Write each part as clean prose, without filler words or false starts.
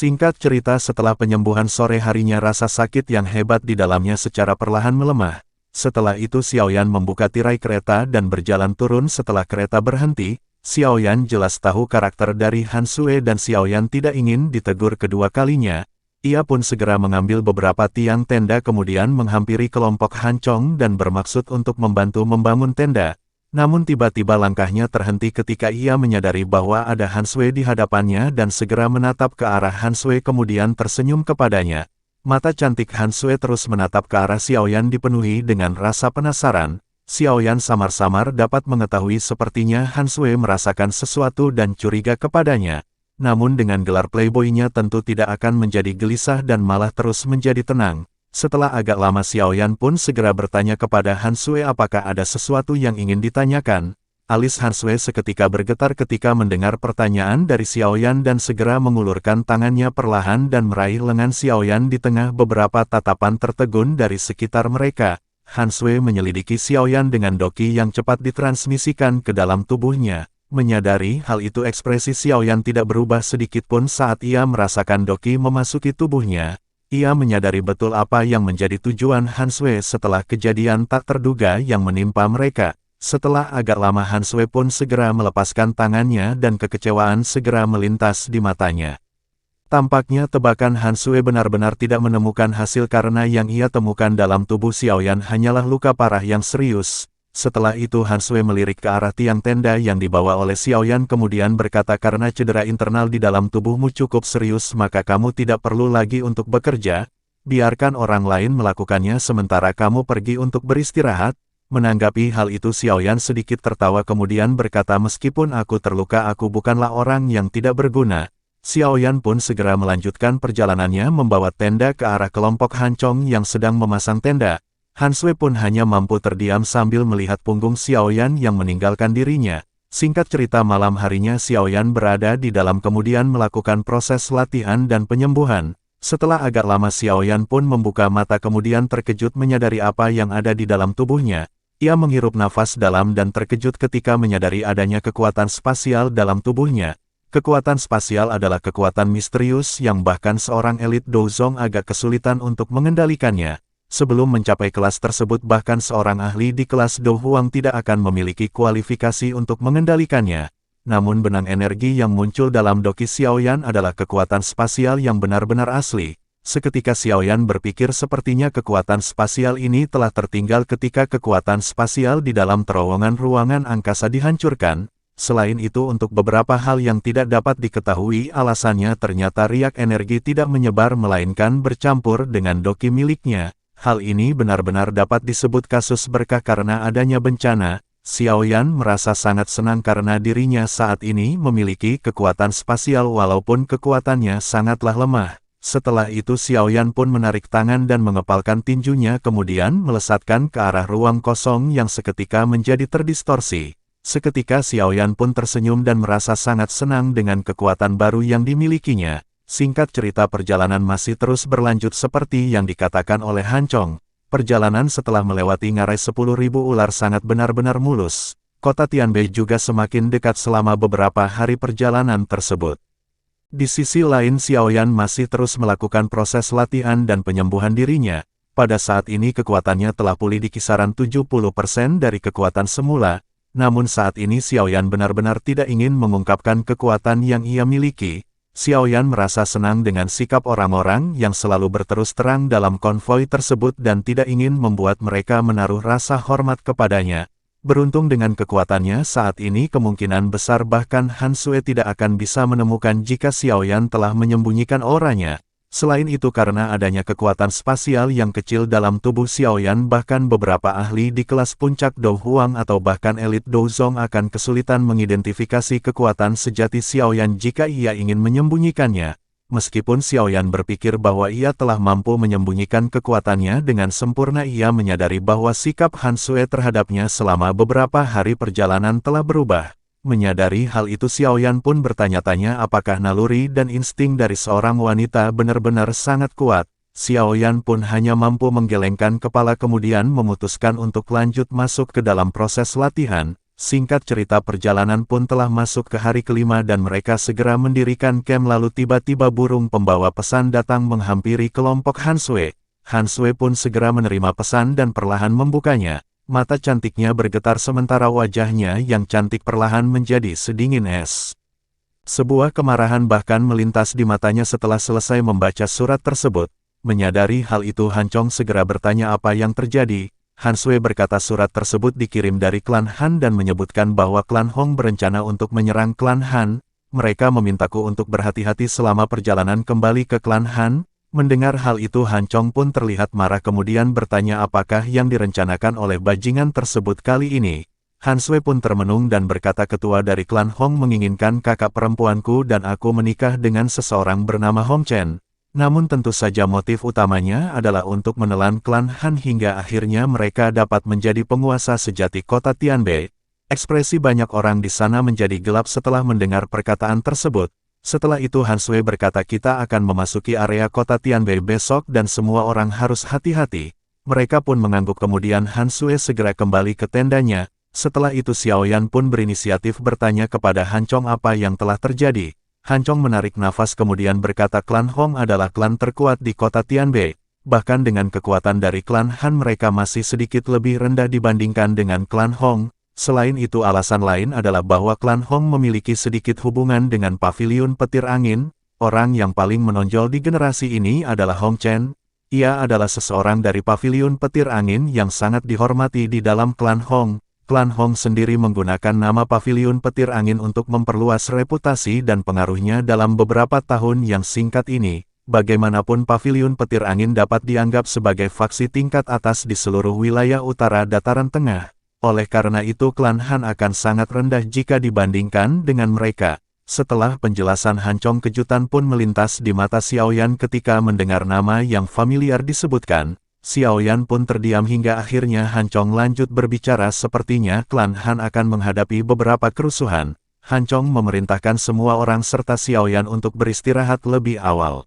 Singkat cerita, setelah penyembuhan sore harinya, rasa sakit yang hebat di dalamnya secara perlahan melemah. Setelah itu Xiaoyan membuka tirai kereta dan berjalan turun. Setelah kereta berhenti, Xiaoyan jelas tahu karakter dari Han Sui dan Xiaoyan tidak ingin ditegur kedua kalinya. Ia pun segera mengambil beberapa tiang tenda kemudian menghampiri kelompok Han Chong dan bermaksud untuk membantu membangun tenda. Namun tiba-tiba langkahnya terhenti ketika ia menyadari bahwa ada Han Sui di hadapannya dan segera menatap ke arah Han Sui kemudian tersenyum kepadanya. Mata cantik Han Sui terus menatap ke arah Xiaoyan dipenuhi dengan rasa penasaran. Xiaoyan samar-samar dapat mengetahui sepertinya Han Sui merasakan sesuatu dan curiga kepadanya. Namun dengan gelar playboy-nya tentu tidak akan menjadi gelisah dan malah terus menjadi tenang. Setelah agak lama Xiaoyan pun segera bertanya kepada Han Sui apakah ada sesuatu yang ingin ditanyakan. Alis Han Sui seketika bergetar ketika mendengar pertanyaan dari Xiaoyan dan segera mengulurkan tangannya perlahan dan meraih lengan Xiaoyan di tengah beberapa tatapan tertegun dari sekitar mereka. Han Sui menyelidiki Xiaoyan dengan doki yang cepat ditransmisikan ke dalam tubuhnya. Menyadari hal itu ekspresi Xiaoyan tidak berubah sedikit pun saat ia merasakan doki memasuki tubuhnya. Ia menyadari betul apa yang menjadi tujuan Han Sui setelah kejadian tak terduga yang menimpa mereka. Setelah agak lama Han Sui pun segera melepaskan tangannya dan kekecewaan segera melintas di matanya. Tampaknya tebakan Han Sui benar-benar tidak menemukan hasil karena yang ia temukan dalam tubuh Xiaoyan hanyalah luka parah yang serius. Setelah itu Han Sui melirik ke arah tiang tenda yang dibawa oleh Xiaoyan kemudian berkata, karena cedera internal di dalam tubuhmu cukup serius maka kamu tidak perlu lagi untuk bekerja, biarkan orang lain melakukannya sementara kamu pergi untuk beristirahat. Menanggapi hal itu Xiaoyan sedikit tertawa kemudian berkata, meskipun aku terluka aku bukanlah orang yang tidak berguna. Xiaoyan pun segera melanjutkan perjalanannya membawa tenda ke arah kelompok Han Chong yang sedang memasang tenda. Han Sui pun hanya mampu terdiam sambil melihat punggung Xiaoyan yang meninggalkan dirinya. Singkat cerita, malam harinya Xiaoyan berada di dalam kemudian melakukan proses latihan dan penyembuhan. Setelah agak lama Xiaoyan pun membuka mata kemudian terkejut menyadari apa yang ada di dalam tubuhnya. Ia menghirup nafas dalam dan terkejut ketika menyadari adanya kekuatan spasial dalam tubuhnya. Kekuatan spasial adalah kekuatan misterius yang bahkan seorang elit Douzong agak kesulitan untuk mengendalikannya. Sebelum mencapai kelas tersebut bahkan seorang ahli di kelas Do Huang tidak akan memiliki kualifikasi untuk mengendalikannya. Namun benang energi yang muncul dalam doki Xiaoyan adalah kekuatan spasial yang benar-benar asli. Seketika Xiaoyan berpikir sepertinya kekuatan spasial ini telah tertinggal ketika kekuatan spasial di dalam terowongan ruangan angkasa dihancurkan. Selain itu untuk beberapa hal yang tidak dapat diketahui alasannya ternyata riak energi tidak menyebar melainkan bercampur dengan doki miliknya. Hal ini benar-benar dapat disebut kasus berkah karena adanya bencana. Xiaoyan merasa sangat senang karena dirinya saat ini memiliki kekuatan spasial walaupun kekuatannya sangatlah lemah. Setelah itu Xiaoyan pun menarik tangan dan mengepalkan tinjunya kemudian melesatkan ke arah ruang kosong yang seketika menjadi terdistorsi. Seketika Xiaoyan pun tersenyum dan merasa sangat senang dengan kekuatan baru yang dimilikinya. Singkat cerita, perjalanan masih terus berlanjut seperti yang dikatakan oleh Han Chong. Perjalanan setelah melewati ngarai 10.000 ular sangat benar-benar mulus. Kota Tianbei juga semakin dekat selama beberapa hari perjalanan tersebut. Di sisi lain Xiaoyan masih terus melakukan proses latihan dan penyembuhan dirinya. Pada saat ini kekuatannya telah pulih di kisaran 70% dari kekuatan semula. Namun saat ini Xiaoyan benar-benar tidak ingin mengungkapkan kekuatan yang ia miliki. Xiaoyan merasa senang dengan sikap orang-orang yang selalu berterus terang dalam konvoi tersebut dan tidak ingin membuat mereka menaruh rasa hormat kepadanya. Beruntung dengan kekuatannya saat ini kemungkinan besar bahkan Han Sui tidak akan bisa menemukan jika Xiaoyan telah menyembunyikan auranya. Selain itu karena adanya kekuatan spasial yang kecil dalam tubuh Xiaoyan bahkan beberapa ahli di kelas puncak Do Huang atau bahkan elit Douzong akan kesulitan mengidentifikasi kekuatan sejati Xiaoyan jika ia ingin menyembunyikannya. Meskipun Xiaoyan berpikir bahwa ia telah mampu menyembunyikan kekuatannya dengan sempurna, ia menyadari bahwa sikap Han Sui terhadapnya selama beberapa hari perjalanan telah berubah. Menyadari hal itu Xiaoyan pun bertanya-tanya apakah naluri dan insting dari seorang wanita benar-benar sangat kuat. Xiaoyan pun hanya mampu menggelengkan kepala kemudian memutuskan untuk lanjut masuk ke dalam proses latihan. Singkat cerita perjalanan pun telah masuk ke hari kelima dan mereka segera mendirikan camp lalu tiba-tiba burung pembawa pesan datang menghampiri kelompok Hansue. Hansue pun segera menerima pesan dan perlahan membukanya. Mata cantiknya bergetar sementara wajahnya yang cantik perlahan menjadi sedingin es. Sebuah kemarahan bahkan melintas di matanya setelah selesai membaca surat tersebut. Menyadari hal itu Han Chong segera bertanya apa yang terjadi. Hansue berkata surat tersebut dikirim dari klan Han dan menyebutkan bahwa klan Hong berencana untuk menyerang klan Han. Mereka memintaku untuk berhati-hati selama perjalanan kembali ke klan Han. Mendengar hal itu Han Chong pun terlihat marah kemudian bertanya apakah yang direncanakan oleh bajingan tersebut kali ini. Hansue pun termenung dan berkata ketua dari klan Hong menginginkan kakak perempuanku dan aku menikah dengan seseorang bernama Hong Chen. Namun tentu saja motif utamanya adalah untuk menelan klan Han hingga akhirnya mereka dapat menjadi penguasa sejati kota Tianbei. Ekspresi banyak orang di sana menjadi gelap setelah mendengar perkataan tersebut. Setelah itu Hansue berkata kita akan memasuki area kota Tianbei besok dan semua orang harus hati-hati. Mereka pun mengangguk kemudian Hansue segera kembali ke tendanya. Setelah itu Xiaoyan pun berinisiatif bertanya kepada Han Chong apa yang telah terjadi. Han Chong menarik nafas kemudian berkata klan Hong adalah klan terkuat di kota Tianbei. Bahkan dengan kekuatan dari klan Han mereka masih sedikit lebih rendah dibandingkan dengan klan Hong. Selain itu alasan lain adalah bahwa klan Hong memiliki sedikit hubungan dengan paviliun petir angin. Orang yang paling menonjol di generasi ini adalah Hong Chen. Ia adalah seseorang dari paviliun petir angin yang sangat dihormati di dalam klan Hong. Klan Hong sendiri menggunakan nama paviliun petir angin untuk memperluas reputasi dan pengaruhnya dalam beberapa tahun yang singkat ini. Bagaimanapun paviliun petir angin dapat dianggap sebagai faksi tingkat atas di seluruh wilayah utara dataran tengah. Oleh karena itu klan Han akan sangat rendah jika dibandingkan dengan mereka. Setelah penjelasan Han Chong kejutan pun melintas di mata Xiaoyan ketika mendengar nama yang familiar disebutkan. Xiaoyan pun terdiam hingga akhirnya Han Chong lanjut berbicara sepertinya klan Han akan menghadapi beberapa kerusuhan. Han Chong memerintahkan semua orang serta Xiaoyan untuk beristirahat lebih awal.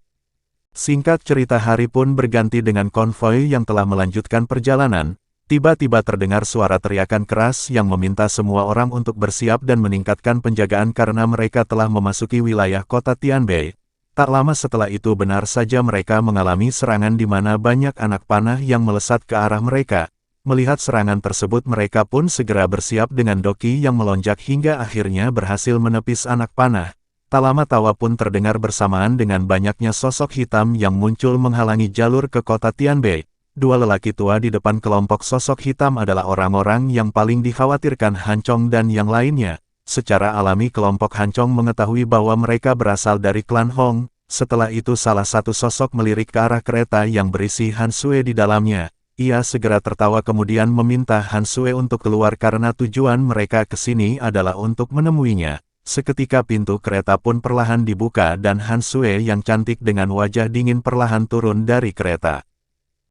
Singkat cerita hari pun berganti dengan konvoi yang telah melanjutkan perjalanan. Tiba-tiba terdengar suara teriakan keras yang meminta semua orang untuk bersiap dan meningkatkan penjagaan karena mereka telah memasuki wilayah kota Tianbei. Tak lama setelah itu benar saja mereka mengalami serangan di mana banyak anak panah yang melesat ke arah mereka. Melihat serangan tersebut mereka pun segera bersiap dengan doki yang melonjak hingga akhirnya berhasil menepis anak panah. Tak lama tawa pun terdengar bersamaan dengan banyaknya sosok hitam yang muncul menghalangi jalur ke kota Tianbei. Dua lelaki tua di depan kelompok sosok hitam adalah orang-orang yang paling dikhawatirkan Han Chong dan yang lainnya. Secara alami kelompok Han Chong mengetahui bahwa mereka berasal dari klan Hong. Setelah itu salah satu sosok melirik ke arah kereta yang berisi Hansue di dalamnya. Ia segera tertawa kemudian meminta Hansue untuk keluar karena tujuan mereka ke sini adalah untuk menemuinya. Seketika pintu kereta pun perlahan dibuka dan Hansue yang cantik dengan wajah dingin perlahan turun dari kereta.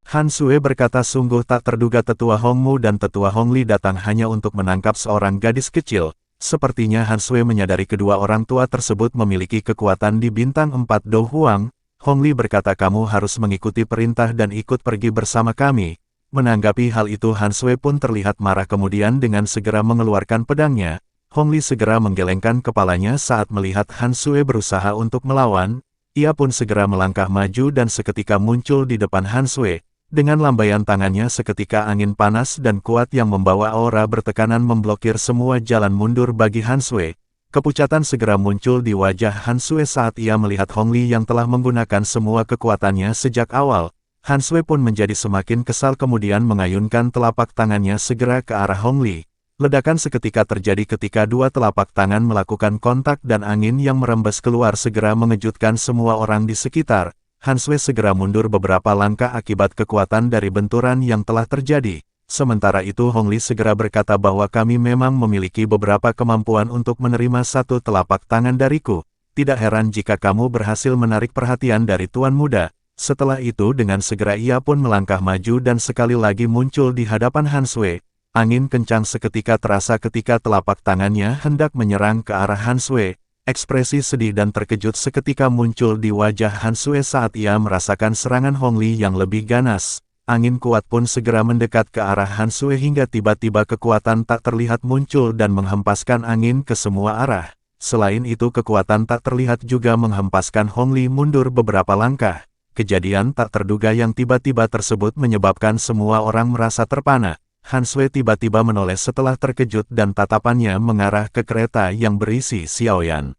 Hansue berkata sungguh tak terduga tetua Hongmu dan tetua Hongli datang hanya untuk menangkap seorang gadis kecil. Sepertinya Hansue menyadari kedua orang tua tersebut memiliki kekuatan di bintang 4 Do Huang. Hongli berkata kamu harus mengikuti perintah dan ikut pergi bersama kami. Menanggapi hal itu Hansue pun terlihat marah kemudian dengan segera mengeluarkan pedangnya. Hongli segera menggelengkan kepalanya saat melihat Hansue berusaha untuk melawan. Ia pun segera melangkah maju dan seketika muncul di depan Hansue. Dengan lambaian tangannya seketika angin panas dan kuat yang membawa aura bertekanan memblokir semua jalan mundur bagi Hansue. Kepucatan segera muncul di wajah Hansue saat ia melihat Hongli yang telah menggunakan semua kekuatannya sejak awal. Hansue pun menjadi semakin kesal kemudian mengayunkan telapak tangannya segera ke arah Hongli. Ledakan seketika terjadi ketika dua telapak tangan melakukan kontak dan angin yang merembes keluar segera mengejutkan semua orang di sekitar. Hansue segera mundur beberapa langkah akibat kekuatan dari benturan yang telah terjadi. Sementara itu Hongli segera berkata bahwa kami memang memiliki beberapa kemampuan untuk menerima satu telapak tangan dariku. Tidak heran jika kamu berhasil menarik perhatian dari Tuan Muda. Setelah itu dengan segera ia pun melangkah maju dan sekali lagi muncul di hadapan Hansue. Angin kencang seketika terasa ketika telapak tangannya hendak menyerang ke arah Hansue. Ekspresi sedih dan terkejut seketika muncul di wajah Hansue saat ia merasakan serangan Hongli yang lebih ganas. angin kuat pun segera mendekat ke arah Han Sui hingga tiba-tiba kekuatan tak terlihat muncul dan menghempaskan angin ke semua arah. Selain itu kekuatan tak terlihat juga menghempaskan Hong Li mundur beberapa langkah. Kejadian tak terduga yang tiba-tiba tersebut menyebabkan semua orang merasa terpana. Han Sui tiba-tiba menoleh setelah terkejut dan tatapannya mengarah ke kereta yang berisi Xiaoyan.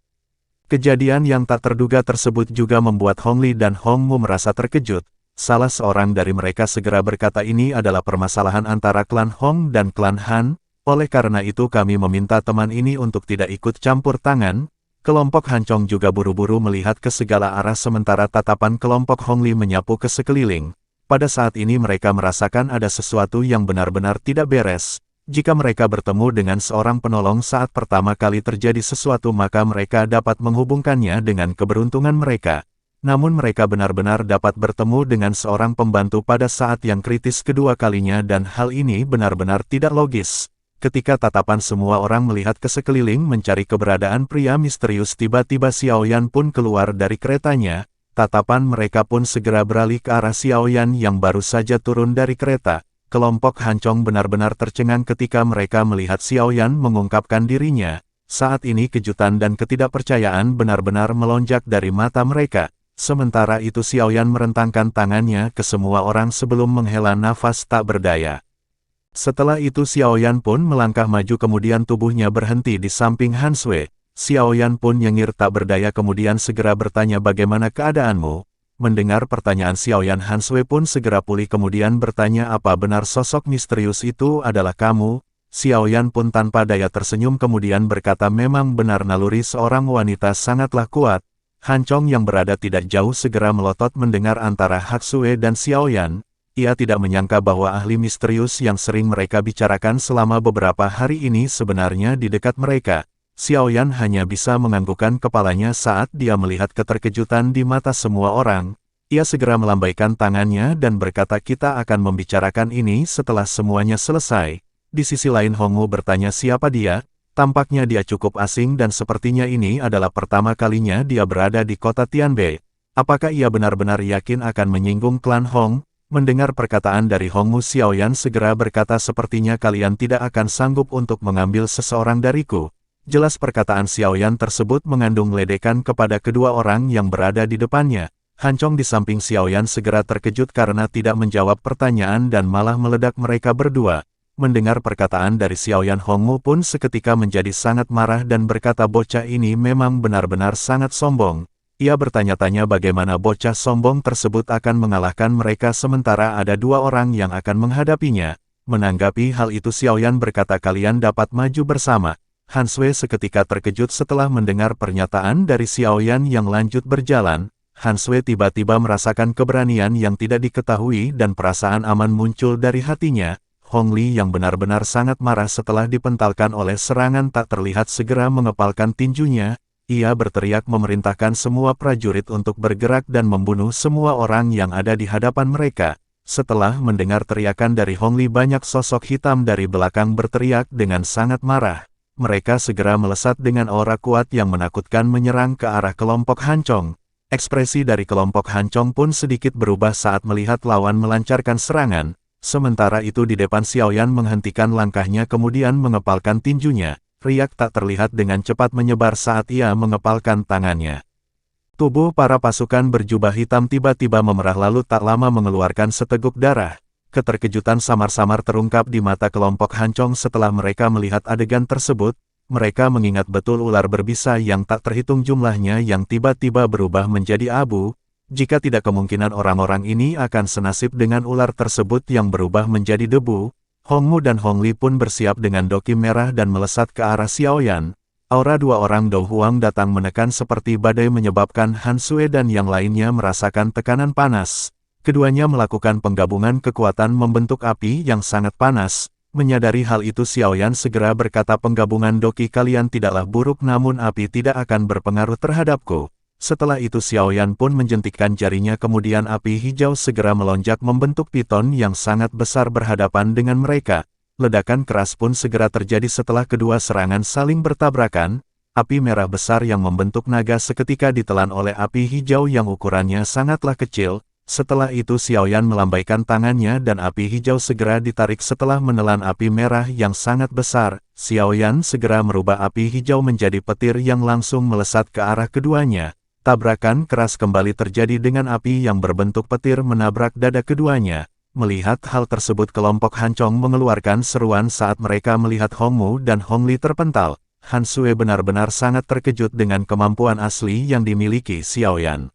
Kejadian yang tak terduga tersebut juga membuat Hong Li dan Hong Mu merasa terkejut. Salah seorang dari mereka segera berkata ini adalah permasalahan antara klan Hong dan klan Han, oleh karena itu kami meminta teman ini untuk tidak ikut campur tangan. Kelompok Han Chong juga buru-buru melihat ke segala arah sementara tatapan kelompok Hong Li menyapu ke sekeliling. Pada saat ini mereka merasakan ada sesuatu yang benar-benar tidak beres. Jika mereka bertemu dengan seorang penolong saat pertama kali terjadi sesuatu maka mereka dapat menghubungkannya dengan keberuntungan mereka. Namun mereka benar-benar dapat bertemu dengan seorang pembantu pada saat yang kritis kedua kalinya dan hal ini benar-benar tidak logis. Ketika tatapan semua orang melihat ke sekeliling mencari keberadaan pria misterius tiba-tiba Xiaoyan pun keluar dari keretanya. Tatapan mereka pun segera beralih ke arah Xiaoyan yang baru saja turun dari kereta. Kelompok Han Chong benar-benar tercengang ketika mereka melihat Xiaoyan mengungkapkan dirinya. Saat ini kejutan dan ketidakpercayaan benar-benar melonjak dari mata mereka. Sementara itu Xiaoyan merentangkan tangannya ke semua orang sebelum menghela nafas tak berdaya. Setelah itu Xiaoyan pun melangkah maju kemudian tubuhnya berhenti di samping Han Sui. Xiaoyan pun nyengir tak berdaya kemudian segera bertanya bagaimana keadaanmu. Mendengar pertanyaan Xiaoyan Han Sui pun segera pulih kemudian bertanya apa benar sosok misterius itu adalah kamu. Xiaoyan pun tanpa daya tersenyum kemudian berkata memang benar naluri seorang wanita sangatlah kuat. Han Chong yang berada tidak jauh segera melotot mendengar antara Hak Sui dan Xiaoyan. Ia tidak menyangka bahwa ahli misterius yang sering mereka bicarakan selama beberapa hari ini sebenarnya di dekat mereka. Xiaoyan hanya bisa menganggukkan kepalanya saat dia melihat keterkejutan di mata semua orang. Ia segera melambaikan tangannya dan berkata kita akan membicarakan ini setelah semuanya selesai. Di sisi lain Hong Mu bertanya siapa dia, tampaknya dia cukup asing dan sepertinya ini adalah pertama kalinya dia berada di kota Tianbei. Apakah ia benar-benar yakin akan menyinggung klan Hong? Mendengar perkataan dari Hong Mu Xiaoyan segera berkata sepertinya kalian tidak akan sanggup untuk mengambil seseorang dariku. Jelas perkataan Xiaoyan tersebut mengandung ledekan kepada kedua orang yang berada di depannya. Han Chong di samping Xiaoyan segera terkejut karena tidak menjawab pertanyaan dan malah meledak mereka berdua. Mendengar perkataan dari Xiaoyan Hong Mu pun seketika menjadi sangat marah dan berkata bocah ini memang benar-benar sangat sombong. Ia bertanya-tanya bagaimana bocah sombong tersebut akan mengalahkan mereka sementara ada dua orang yang akan menghadapinya. Menanggapi hal itu Xiaoyan berkata kalian dapat maju bersama. Han Sui seketika terkejut setelah mendengar pernyataan dari Xiaoyan yang lanjut berjalan. Han Sui tiba-tiba merasakan keberanian yang tidak diketahui dan perasaan aman muncul dari hatinya. Hong Li yang benar-benar sangat marah setelah dipentalkan oleh serangan tak terlihat segera mengepalkan tinjunya. Ia berteriak memerintahkan semua prajurit untuk bergerak dan membunuh semua orang yang ada di hadapan mereka. Setelah mendengar teriakan dari Hong Li banyak sosok hitam dari belakang berteriak dengan sangat marah. Mereka segera melesat dengan aura kuat yang menakutkan menyerang ke arah kelompok Han Chong. Ekspresi dari kelompok Han Chong pun sedikit berubah saat melihat lawan melancarkan serangan. Sementara itu di depan Xiaoyan menghentikan langkahnya kemudian mengepalkan tinjunya. Riak tak terlihat dengan cepat menyebar saat ia mengepalkan tangannya. Tubuh para pasukan berjubah hitam tiba-tiba memerah lalu tak lama mengeluarkan seteguk darah. Keterkejutan samar-samar terungkap di mata kelompok Han Chong setelah mereka melihat adegan tersebut. Mereka mengingat betul ular berbisa yang tak terhitung jumlahnya yang tiba-tiba berubah menjadi abu. Jika tidak kemungkinan orang-orang ini akan senasib dengan ular tersebut yang berubah menjadi debu. Hong Mu dan Hong Li pun bersiap dengan doki merah dan melesat ke arah Xiaoyan. Aura dua orang Dou Huang datang menekan seperti badai menyebabkan Han Sui dan yang lainnya merasakan tekanan panas. Keduanya melakukan penggabungan kekuatan membentuk api yang sangat panas. Menyadari hal itu Xiaoyan segera berkata penggabungan doki kalian tidaklah buruk namun api tidak akan berpengaruh terhadapku. Setelah itu Xiaoyan pun menjentikkan jarinya kemudian api hijau segera melonjak membentuk piton yang sangat besar berhadapan dengan mereka. Ledakan keras pun segera terjadi setelah kedua serangan saling bertabrakan. Api merah besar yang membentuk naga seketika ditelan oleh api hijau yang ukurannya sangatlah kecil. Setelah itu Xiaoyan melambaikan tangannya dan api hijau segera ditarik setelah menelan api merah yang sangat besar. Xiaoyan segera merubah api hijau menjadi petir yang langsung melesat ke arah keduanya. Tabrakan keras kembali terjadi dengan api yang berbentuk petir menabrak dada keduanya. Melihat hal tersebut kelompok Han Chong mengeluarkan seruan saat mereka melihat Hong Mu dan Hong Li terpental. Han Sui benar-benar sangat terkejut dengan kemampuan asli yang dimiliki Xiaoyan.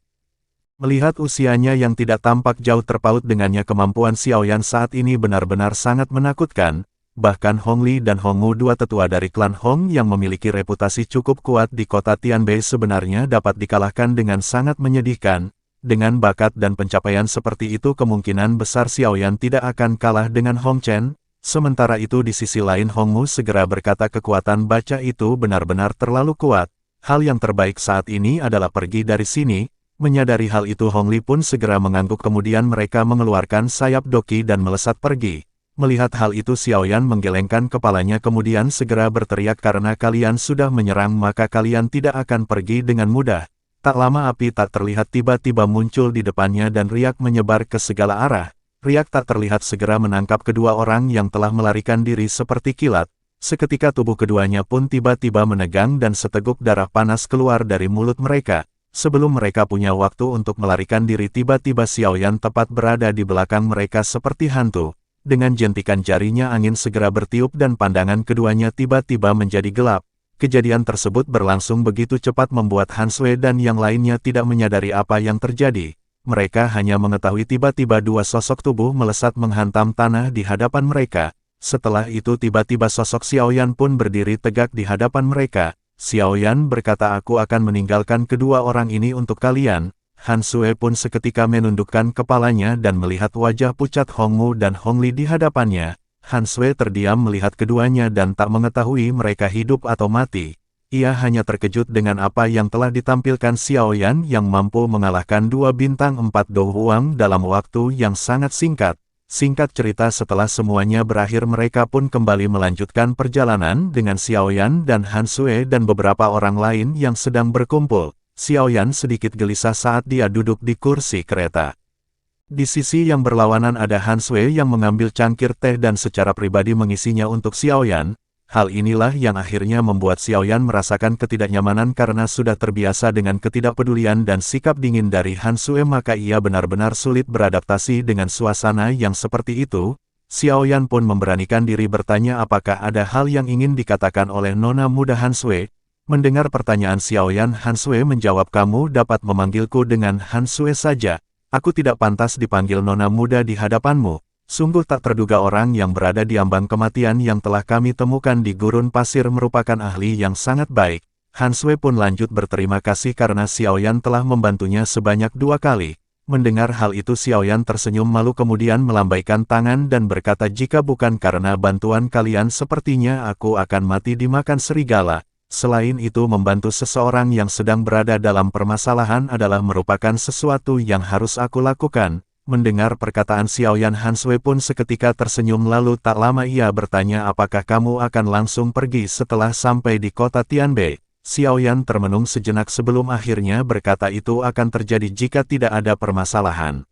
Melihat usianya yang tidak tampak jauh terpaut dengannya, kemampuan Xiaoyan saat ini benar-benar sangat menakutkan. Bahkan Hong Li dan Hong Mu, dua tetua dari klan Hong yang memiliki reputasi cukup kuat di kota Tianbei, sebenarnya dapat dikalahkan dengan sangat menyedihkan. Dengan bakat dan pencapaian seperti itu kemungkinan besar Xiaoyan tidak akan kalah dengan Hong Chen. Sementara itu di sisi lain Hong Mu segera berkata kekuatan baca itu benar-benar terlalu kuat. Hal yang terbaik saat ini adalah pergi dari sini. Menyadari hal itu Hong Li pun segera mengangguk, kemudian mereka mengeluarkan sayap doki dan melesat pergi. Melihat hal itu Xiaoyan menggelengkan kepalanya kemudian segera berteriak, karena kalian sudah menyerang maka kalian tidak akan pergi dengan mudah. Tak lama api tak terlihat tiba-tiba muncul di depannya dan riak menyebar ke segala arah. Riak tak terlihat segera menangkap kedua orang yang telah melarikan diri seperti kilat. Seketika tubuh keduanya pun tiba-tiba menegang dan seteguk darah panas keluar dari mulut mereka. Sebelum mereka punya waktu untuk melarikan diri tiba-tiba Xiaoyan tepat berada di belakang mereka seperti hantu. Dengan jentikan jarinya angin segera bertiup dan pandangan keduanya tiba-tiba menjadi gelap. Kejadian tersebut berlangsung begitu cepat membuat Han Sui dan yang lainnya tidak menyadari apa yang terjadi. Mereka hanya mengetahui tiba-tiba dua sosok tubuh melesat menghantam tanah di hadapan mereka. Setelah itu tiba-tiba sosok Xiaoyan pun berdiri tegak di hadapan mereka. Xiaoyan berkata, aku akan meninggalkan kedua orang ini untuk kalian. Han Sui pun seketika menundukkan kepalanya dan melihat wajah pucat Hong Mu dan Hong Li di hadapannya. Han Sui terdiam melihat keduanya dan tak mengetahui mereka hidup atau mati. Ia hanya terkejut dengan apa yang telah ditampilkan Xiaoyan yang mampu mengalahkan 2 bintang 4 Do Huang dalam waktu yang sangat singkat. Singkat cerita, setelah semuanya berakhir mereka pun kembali melanjutkan perjalanan dengan Xiaoyan dan Han Sui dan beberapa orang lain yang sedang berkumpul. Xiaoyan sedikit gelisah saat dia duduk di kursi kereta. Di sisi yang berlawanan ada Han Sui yang mengambil cangkir teh dan secara pribadi mengisinya untuk Xiaoyan. Hal inilah yang akhirnya membuat Xiaoyan merasakan ketidaknyamanan karena sudah terbiasa dengan ketidakpedulian dan sikap dingin dari Han Sui, maka ia benar-benar sulit beradaptasi dengan suasana yang seperti itu. Xiaoyan pun memberanikan diri bertanya apakah ada hal yang ingin dikatakan oleh nona muda Han Sui. Mendengar pertanyaan Xiaoyan, Han Sui menjawab, kamu dapat memanggilku dengan Han Sui saja. Aku tidak pantas dipanggil nona muda di hadapanmu. Sungguh tak terduga orang yang berada di ambang kematian yang telah kami temukan di gurun pasir merupakan ahli yang sangat baik. Han Sui pun lanjut berterima kasih karena Xiaoyan telah membantunya sebanyak 2 kali. Mendengar hal itu Xiaoyan tersenyum malu kemudian melambaikan tangan dan berkata, jika bukan karena bantuan kalian sepertinya aku akan mati dimakan serigala. Selain itu membantu seseorang yang sedang berada dalam permasalahan adalah merupakan sesuatu yang harus aku lakukan. Mendengar perkataan Xiaoyan, Han Sui pun seketika tersenyum lalu tak lama ia bertanya, apakah kamu akan langsung pergi setelah sampai di kota Tianbei? Xiaoyan termenung sejenak sebelum akhirnya berkata, itu akan terjadi jika tidak ada permasalahan.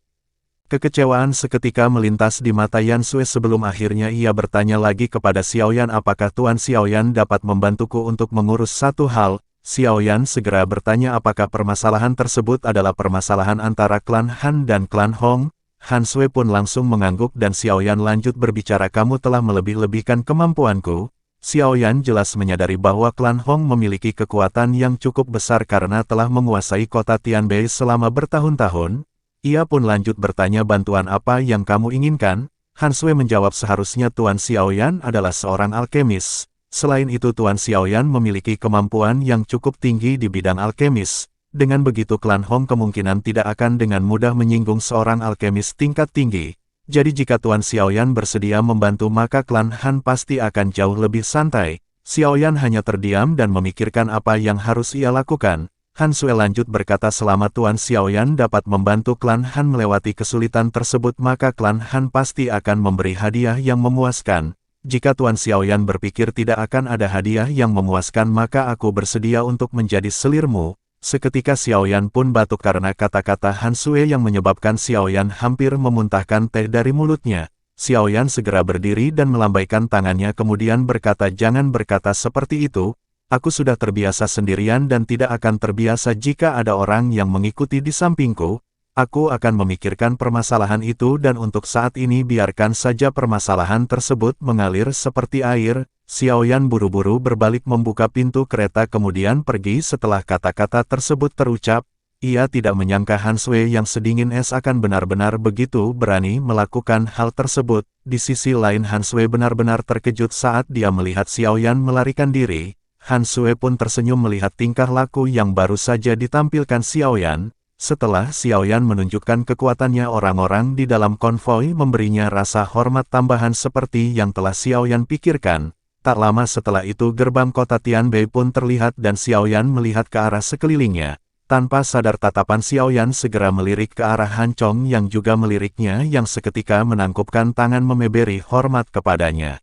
Kekecewaan seketika melintas di mata Yan Sui sebelum akhirnya ia bertanya lagi kepada Xiaoyan, apakah Tuan Xiaoyan dapat membantuku untuk mengurus satu hal? Xiaoyan segera bertanya apakah permasalahan tersebut adalah permasalahan antara klan Han dan klan Hong. Han Sui pun langsung mengangguk dan Xiaoyan lanjut berbicara, kamu telah melebih-lebihkan kemampuanku. Xiaoyan jelas menyadari bahwa klan Hong memiliki kekuatan yang cukup besar karena telah menguasai kota Tianbei selama bertahun-tahun. Ia pun lanjut bertanya, bantuan apa yang kamu inginkan? Han Sui menjawab, seharusnya Tuan Xiaoyan adalah seorang alkemis. Selain itu Tuan Xiaoyan memiliki kemampuan yang cukup tinggi di bidang alkemis. Dengan begitu klan Hong kemungkinan tidak akan dengan mudah menyinggung seorang alkemis tingkat tinggi. Jadi jika Tuan Xiaoyan bersedia membantu maka klan Han pasti akan jauh lebih santai. Xiaoyan hanya terdiam dan memikirkan apa yang harus ia lakukan. Han Sui lanjut berkata, selama Tuan Xiaoyan dapat membantu klan Han melewati kesulitan tersebut maka klan Han pasti akan memberi hadiah yang memuaskan. Jika Tuan Xiaoyan berpikir tidak akan ada hadiah yang memuaskan maka aku bersedia untuk menjadi selirmu. Seketika Xiaoyan pun batuk karena kata-kata Han Sui yang menyebabkan Xiaoyan hampir memuntahkan teh dari mulutnya. Xiaoyan segera berdiri dan melambaikan tangannya kemudian berkata, "Jangan berkata seperti itu, aku sudah terbiasa sendirian dan tidak akan terbiasa jika ada orang yang mengikuti di sampingku. Aku akan memikirkan permasalahan itu dan untuk saat ini biarkan saja permasalahan tersebut mengalir seperti air." Xiaoyan buru-buru berbalik membuka pintu kereta kemudian pergi setelah kata-kata tersebut terucap. Ia tidak menyangka Han Sui yang sedingin es akan benar-benar begitu berani melakukan hal tersebut. Di sisi lain Han Sui benar-benar terkejut saat dia melihat Xiaoyan melarikan diri. Han Sui pun tersenyum melihat tingkah laku yang baru saja ditampilkan Xiaoyan. Setelah Xiaoyan menunjukkan kekuatannya, orang-orang di dalam konvoi memberinya rasa hormat tambahan seperti yang telah Xiaoyan pikirkan. Tak lama setelah itu gerbang kota Tianbei pun terlihat dan Xiaoyan melihat ke arah sekelilingnya. Tanpa sadar tatapan Xiaoyan segera melirik ke arah Han Chong yang juga meliriknya yang seketika menangkupkan tangan memberi hormat kepadanya.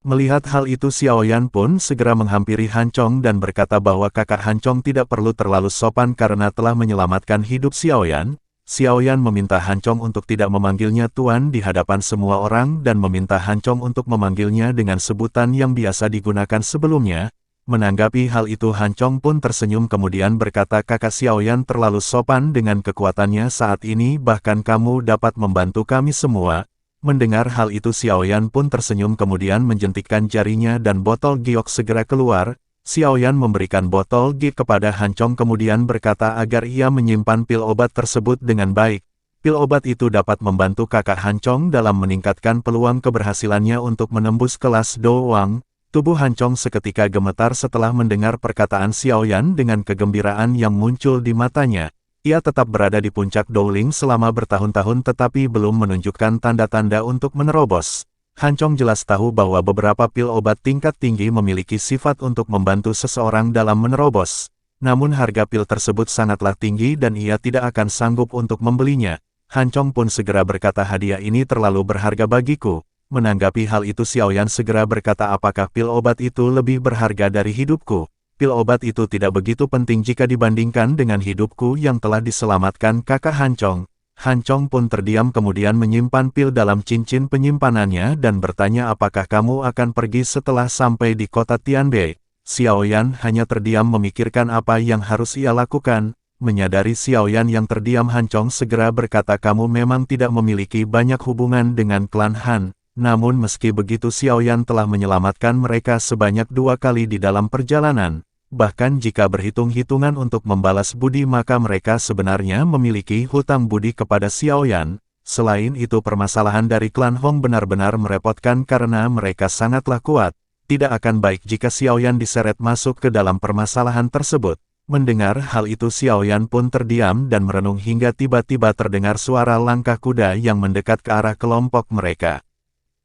Melihat hal itu Xiaoyan pun segera menghampiri Han Chong dan berkata bahwa kakak Han Chong tidak perlu terlalu sopan karena telah menyelamatkan hidup Xiaoyan. Xiaoyan meminta Han Chong untuk tidak memanggilnya Tuan di hadapan semua orang dan meminta Han Chong untuk memanggilnya dengan sebutan yang biasa digunakan sebelumnya. Menanggapi hal itu Han Chong pun tersenyum kemudian berkata, "Kakak Xiaoyan terlalu sopan dengan kekuatannya saat ini, bahkan kamu dapat membantu kami semua." Mendengar hal itu Xiaoyan pun tersenyum kemudian menjentikkan jarinya dan botol giok segera keluar. Xiaoyan memberikan botol giok kepada Han Chong kemudian berkata agar ia menyimpan pil obat tersebut dengan baik. Pil obat itu dapat membantu kakak Han Chong dalam meningkatkan peluang keberhasilannya untuk menembus kelas Do Wang. Tubuh Han Chong seketika gemetar setelah mendengar perkataan Xiaoyan dengan kegembiraan yang muncul di matanya. Ia tetap berada di puncak Dowling selama bertahun-tahun tetapi belum menunjukkan tanda-tanda untuk menerobos. Han Chong jelas tahu bahwa beberapa pil obat tingkat tinggi memiliki sifat untuk membantu seseorang dalam menerobos. Namun harga pil tersebut sangatlah tinggi dan ia tidak akan sanggup untuk membelinya. Han Chong pun segera berkata, "Hadiah ini terlalu berharga bagiku." Menanggapi hal itu Xiaoyan segera berkata, "Apakah pil obat itu lebih berharga dari hidupku? Pil obat itu tidak begitu penting jika dibandingkan dengan hidupku yang telah diselamatkan kakak Han Chong." Han Chong pun terdiam kemudian menyimpan pil dalam cincin penyimpanannya dan bertanya, "Apakah kamu akan pergi setelah sampai di kota Tianbei?" Xiaoyan hanya terdiam memikirkan apa yang harus ia lakukan. Menyadari Xiaoyan yang terdiam Han Chong segera berkata, "Kamu memang tidak memiliki banyak hubungan dengan klan Han. Namun meski begitu Xiaoyan telah menyelamatkan mereka sebanyak 2 kali di dalam perjalanan. Bahkan jika berhitung-hitungan untuk membalas budi maka mereka sebenarnya memiliki hutang budi kepada Xiaoyan. Selain itu permasalahan dari klan Hong benar-benar merepotkan karena mereka sangatlah kuat. Tidak akan baik jika Xiaoyan diseret masuk ke dalam permasalahan tersebut." Mendengar hal itu Xiaoyan pun terdiam dan merenung hingga tiba-tiba terdengar suara langkah kuda yang mendekat ke arah kelompok mereka.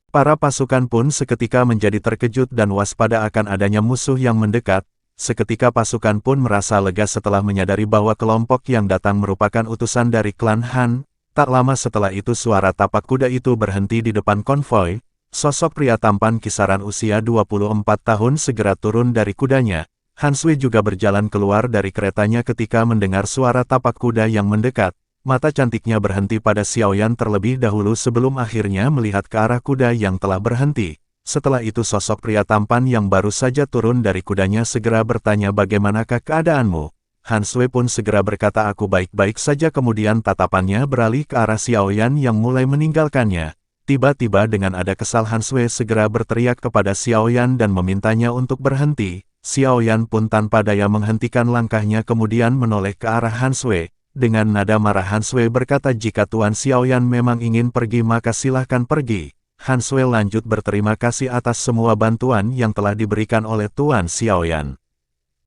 Para pasukan pun seketika menjadi terkejut dan waspada akan adanya musuh yang mendekat. Seketika pasukan pun merasa lega setelah menyadari bahwa kelompok yang datang merupakan utusan dari klan Han. Tak lama setelah itu suara tapak kuda itu berhenti di depan konvoi. Sosok pria tampan kisaran usia 24 tahun segera turun dari kudanya. Han Sui juga berjalan keluar dari keretanya ketika mendengar suara tapak kuda yang mendekat. Mata cantiknya berhenti pada Xiaoyan terlebih dahulu sebelum akhirnya melihat ke arah kuda yang telah berhenti. Setelah itu sosok pria tampan yang baru saja turun dari kudanya segera bertanya, "Bagaimanakah keadaanmu?" Han Sui pun segera berkata, "Aku baik-baik saja." Kemudian tatapannya beralih ke arah Xiaoyan yang mulai meninggalkannya. Tiba-tiba dengan ada kesal Han Sui segera berteriak kepada Xiaoyan dan memintanya untuk berhenti. Xiaoyan pun tanpa daya menghentikan langkahnya kemudian menoleh ke arah Han Sui. Dengan nada marah Han Sui berkata, "Jika Tuan Xiaoyan memang ingin pergi maka silahkan pergi." Han Sui lanjut berterima kasih atas semua bantuan yang telah diberikan oleh Tuan Xiaoyan.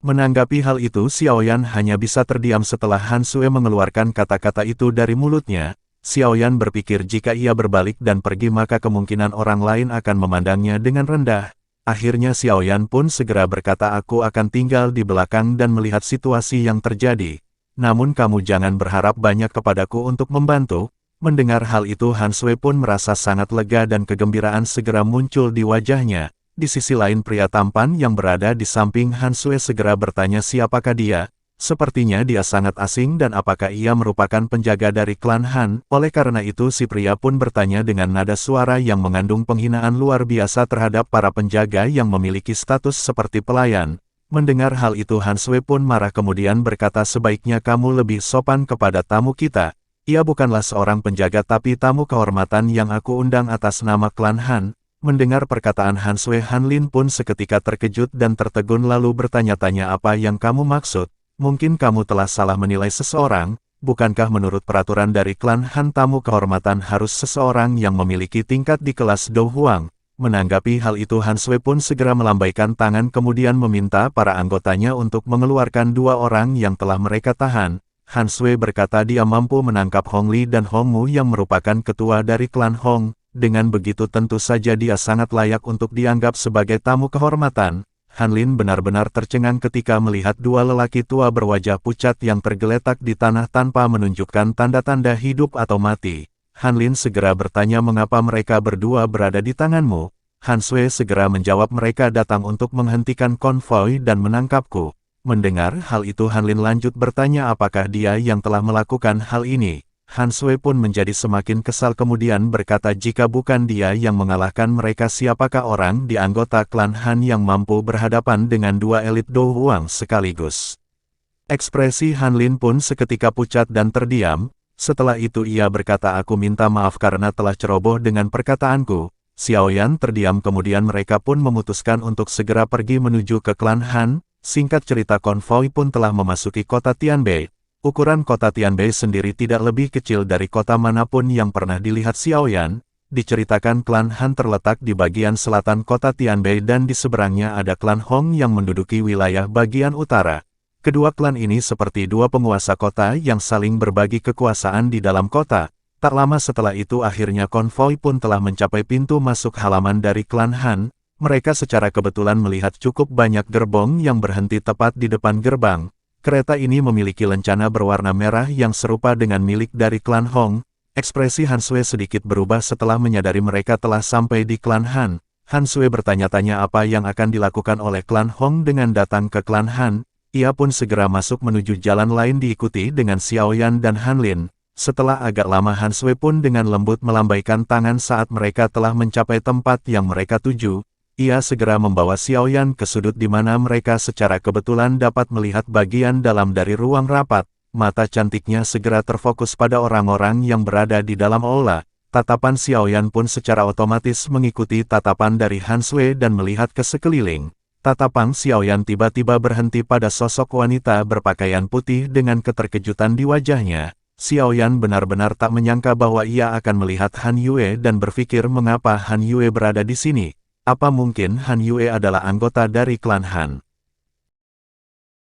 Menanggapi hal itu Xiaoyan hanya bisa terdiam setelah Han Sui mengeluarkan kata-kata itu dari mulutnya. Xiaoyan berpikir jika ia berbalik dan pergi maka kemungkinan orang lain akan memandangnya dengan rendah. Akhirnya Xiaoyan pun segera berkata, "Aku akan tinggal di belakang dan melihat situasi yang terjadi. Namun kamu jangan berharap banyak kepadaku untuk membantu." Mendengar hal itu Han Sui pun merasa sangat lega dan kegembiraan segera muncul di wajahnya. Di sisi lain pria tampan yang berada di samping Han Sui segera bertanya siapakah dia. Sepertinya dia sangat asing dan apakah ia merupakan penjaga dari klan Han. Oleh karena itu si pria pun bertanya dengan nada suara yang mengandung penghinaan luar biasa terhadap para penjaga yang memiliki status seperti pelayan. Mendengar hal itu Han Sui pun marah kemudian berkata sebaiknya kamu lebih sopan kepada tamu kita. Ia bukanlah seorang penjaga tapi tamu kehormatan yang aku undang atas nama klan Han. Mendengar perkataan Han Sui, Han Lin pun seketika terkejut dan tertegun lalu bertanya-tanya apa yang kamu maksud. Mungkin kamu telah salah menilai seseorang, bukankah menurut peraturan dari klan Han tamu kehormatan harus seseorang yang memiliki tingkat di kelas Do Huang. Menanggapi hal itu Han Sui pun segera melambaikan tangan kemudian meminta para anggotanya untuk mengeluarkan dua orang yang telah mereka tahan. Han Sui berkata dia mampu menangkap Hong Li dan Hong Mu yang merupakan ketua dari klan Hong. Dengan begitu tentu saja dia sangat layak untuk dianggap sebagai tamu kehormatan. Han Lin benar-benar tercengang ketika melihat dua lelaki tua berwajah pucat yang tergeletak di tanah tanpa menunjukkan tanda-tanda hidup atau mati. Han Lin segera bertanya mengapa mereka berdua berada di tanganmu. Han Sui segera menjawab mereka datang untuk menghentikan konvoi dan menangkapku. Mendengar hal itu Han Lin lanjut bertanya apakah dia yang telah melakukan hal ini. Han Sui pun menjadi semakin kesal kemudian berkata jika bukan dia yang mengalahkan mereka siapakah orang di anggota klan Han yang mampu berhadapan dengan dua elit Do Huang sekaligus. Ekspresi Han Lin pun seketika pucat dan terdiam, setelah itu ia berkata aku minta maaf karena telah ceroboh dengan perkataanku. Xiaoyan terdiam kemudian mereka pun memutuskan untuk segera pergi menuju ke klan Han. Singkat cerita konvoi pun telah memasuki kota Tianbei. Ukuran kota Tianbei sendiri tidak lebih kecil dari kota manapun yang pernah dilihat Xiaoyan. Diceritakan klan Han terletak di bagian selatan kota Tianbei dan di seberangnya ada klan Hong yang menduduki wilayah bagian utara. Kedua klan ini seperti dua penguasa kota yang saling berbagi kekuasaan di dalam kota. Tak lama setelah itu akhirnya konvoi pun telah mencapai pintu masuk halaman dari klan Han. Mereka secara kebetulan melihat cukup banyak gerbong yang berhenti tepat di depan gerbang. Kereta ini memiliki lencana berwarna merah yang serupa dengan milik dari klan Hong. Ekspresi Han Sui sedikit berubah setelah menyadari mereka telah sampai di klan Han. Han Sui bertanya-tanya apa yang akan dilakukan oleh klan Hong dengan datang ke klan Han. Ia pun segera masuk menuju jalan lain diikuti dengan Xiaoyan dan Han Lin. Setelah agak lama Han Sui pun dengan lembut melambaikan tangan saat mereka telah mencapai tempat yang mereka tuju. Ia segera membawa Xiaoyan ke sudut di mana mereka secara kebetulan dapat melihat bagian dalam dari ruang rapat. Mata cantiknya segera terfokus pada orang-orang yang berada di dalam aula. Tatapan Xiaoyan pun secara otomatis mengikuti tatapan dari Han Sui dan melihat ke sekeliling. Tatapan Xiaoyan tiba-tiba berhenti pada sosok wanita berpakaian putih dengan keterkejutan di wajahnya. Xiaoyan benar-benar tak menyangka bahwa ia akan melihat Han Yue dan berpikir mengapa Han Yue berada di sini. Apa mungkin Han Yue adalah anggota dari klan Han?